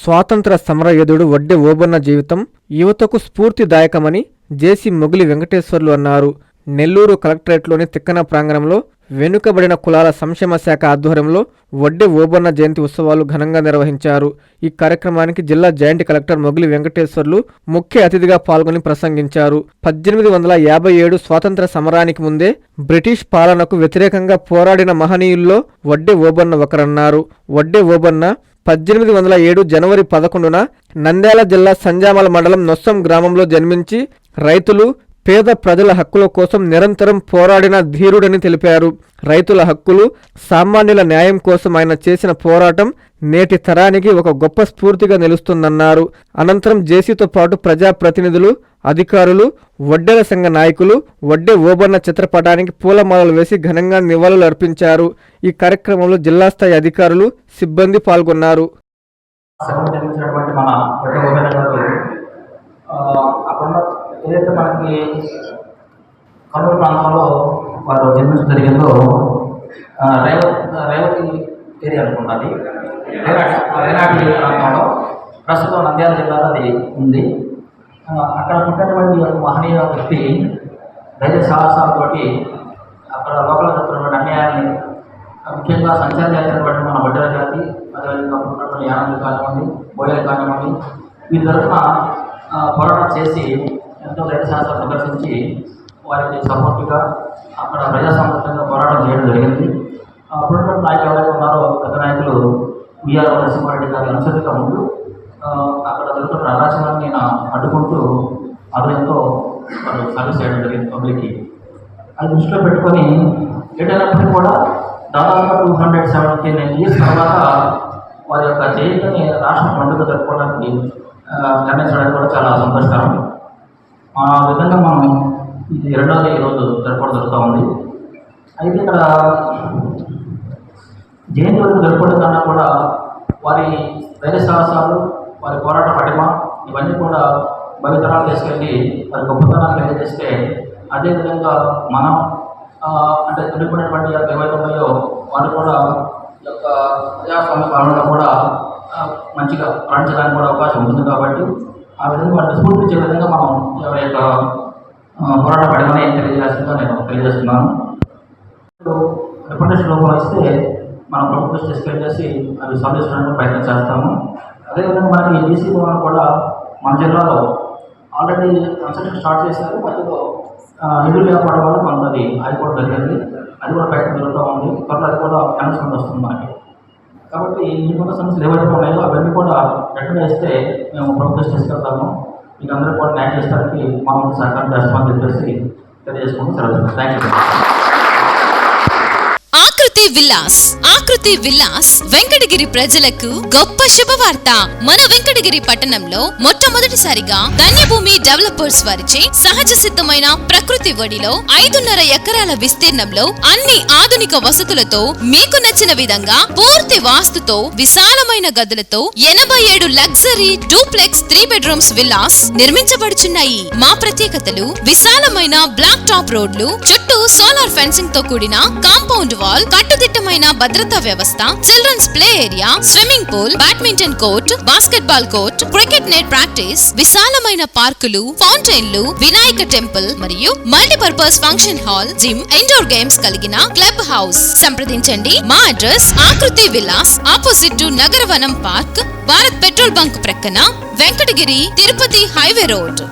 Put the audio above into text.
స్వాతంత్ర సమరయోధుడు వడ్డే ఓబన్న జీవితం యువతకు స్ఫూర్తిదాయకమని జేసీ మొగిలి వెంకటేశ్వర్లు అన్నారు. నెల్లూరు కలెక్టరేట్లోని తిక్కన ప్రాంగణంలో వెనుకబడిన కులాల సంక్షేమ శాఖ ఆధ్వర్యంలో వడ్డే ఓబన్న జయంతి ఉత్సవాలు ఘనంగా నిర్వహించారు. ఈ కార్యక్రమానికి జిల్లా జాయింట్ కలెక్టర్ మొగిలి వెంకటేశ్వర్లు ముఖ్య అతిథిగా పాల్గొని ప్రసంగించారు. 1857 స్వాతంత్ర సమరానికి ముందే బ్రిటిష్ పాలనకు వ్యతిరేకంగా పోరాడిన మహనీయుల్లో వడ్డే ఓబన్న ఒకరన్నారు. వడ్డే ఓబన్న 1807 జనవరి 11న నంద్యాల జిల్లా సంజామల మండలం నొస్సం గ్రామంలో జన్మించి రైతులు, పేద ప్రజల హక్కుల కోసం నిరంతరం పోరాడిన ధీరుడని తెలిపారు. రైతుల హక్కులు, సామాన్యుల న్యాయం కోసం ఆయన చేసిన పోరాటం నేటి తరానికి ఒక గొప్ప స్ఫూర్తిగా నిలుస్తుందన్నారు. అనంతరం జేసీతో పాటు ప్రజాప్రతినిధులు, అధికారులు, వడ్డెల సంఘ నాయకులు వడ్డే ఓబన్న చిత్రపటానికి పూలమాలలు వేసి ఘనంగా నివాళులు అర్పించారు. ఈ కార్యక్రమంలో జిల్లా స్థాయి అధికారులు, సిబ్బంది పాల్గొన్నారు. ఏదైతే మనకి కర్నూలు ప్రాంతంలో వారు జన్మించడం జరిగిందో రేవతి ఏరియా అనుకుంటుంది. రేనాటి ప్రాంతంలో ప్రస్తుతం నంద్యాల జిల్లాలో అది ఉంది. అక్కడ ఉన్నటువంటి మహనీయ వ్యక్తి ధైర్య సాహసాలతోటి అక్కడ లోపల జరుగుతున్నటువంటి అన్యాయాన్ని, ముఖ్యంగా సంచార జాతి అయినటువంటి మన వడ్డెల జాతి, అదేవిధంగా ఉన్నటువంటి యానలు కానివ్వండి, బోయలు కానివ్వండి, వీరి తరఫున పోరాటం చేసి ఎంతో ధైర్యశాస్త్రం ప్రదర్శించి వారికి సపోర్ట్గా అక్కడ ప్రజాసంబంధంగా పోరాటం చేయడం జరిగింది. అప్పుడున్న నాయకులు ఎవరైతే ఉన్నారో పెద్ద నాయకులు విఆర్ నరసింహారెడ్డి గారి అనుసరిగా ముందు అక్కడ జరుగుతున్న అరాచకాన్ని అడ్డుకుంటూ ఎంతో సర్వీస్ చేయడం జరిగింది పబ్లిక్కి. అది దృష్టిలో పెట్టుకొని ఏదైనప్పటికీ కూడా దాదాపుగా 279 years తర్వాత వారి యొక్క జయంతిని రాష్ట్ర పండుగ జరుపుకోవడానికి నిర్ణయించడానికి కూడా చాలా సంతోషకరం. ఆ విధంగా మనం ఇది రెండవది ఈరోజు జరుపుకోవడం జరుగుతూ ఉంది. అయితే ఇక్కడ జయంతి వరకు జరుపుకోవడం కన్నా కూడా వారి ధైర్య సాహసాలు, వారి పోరాట పటిమ ఇవన్నీ కూడా భవితరాలు తీసుకెళ్ళి వారి గొప్పతనాన్ని తెలియజేస్తే, అదేవిధంగా మనం అంటే చదువుకునేటువంటి ఏవైతే ఉన్నాయో వారు కూడా ఈ యొక్క ప్రజాస్వామ్య పాలనలో కూడా మంచిగా పాటించడానికి కూడా అవకాశం ఉంటుంది. కాబట్టి ఆ విధంగా వాటిని స్ఫూర్తించే విధంగా మనం ఈ యొక్క పోరాట పడిమని తెలియజేస్తుందో నేను తెలియజేస్తున్నాను. రిప్రజెంటేషన్ లోపల ఇస్తే మనం ప్రభుత్వం డిస్కస్ చేసి అవి సాల్వ్ చేసుకోవడానికి ప్రయత్నం చేస్తాము. అదేవిధంగా మనకి డీసీ భవన్ కూడా మన జిల్లాలో ఆల్రెడీ కన్స్ట్రక్షన్ స్టార్ట్ చేశారు. మధ్యలో నిధులు లేకపోవడం వల్ల మనకు అది ఆగిపోవడం జరిగింది. అది కూడా ప్రయత్నం జరుగుతూ ఉంది. త్వరలో అది కూడా అనౌన్స్మెంట్ వస్తుంది మనకి. కాబట్టి మీకున్న సమస్యలు ఏవైతే ఉన్నాయో అవన్నీ కూడా వెంటనే ఇస్తే మేము ప్రభుత్వం తీసుకెళ్తాము. మీకు అందరూ కూడా న్యాయం చేస్తానికి మా ముందు సహకారం చేస్తామని చెప్పేసి తెలియజేసుకుంటూ సెలవు. Thank you. ఆకృతి విల్లాస్ వెంకటగిరి ప్రజలకు గొప్ప శుభవార్త. మన వెంకటగిరి పట్టణంలో మొట్టమొదటిసారిగా ధన్యభూమి డెవలపర్స్ వారిచే సహజ సిద్ధమైన ప్రకృతి ఒడిలో 5.5 ఎకరాల విస్తీర్ణంలో అన్ని ఆధునిక వసతులతో మీకు నచ్చిన విధంగా పూర్తి వాస్తుతో విశాలమైన గదులతో 87 లగ్జరీ డూప్లెక్స్ 3 bedrooms విల్లాస్ నిర్మించబడుచున్నాయి. మా ప్రత్యేకతలు: విశాలమైన బ్లాక్ టాప్ రోడ్లు, చుట్టూ సోలార్ ఫెన్సింగ్ తో కూడిన కాంపౌండ్ వాల్, కట్టుదిట్టమైన భద్రతా వ్యవస్థ, children's play area, swimming pool, badminton court, basketball court, cricket net practice, విశాలమైన పార్కులు, ఫౌంటైన్లు, వినాయక టెంపుల్ మరియు multipurpose function hall, gym, indoor games కలిగిన క్లబ్ హౌస్. సంప్రదించండి. మా address Akriti Vilas, opposite to Nagaravanam park, Bharat petrol bunk ప్రక్కన, వెంకటగిరి తిరుపతి హైవే రోడ్.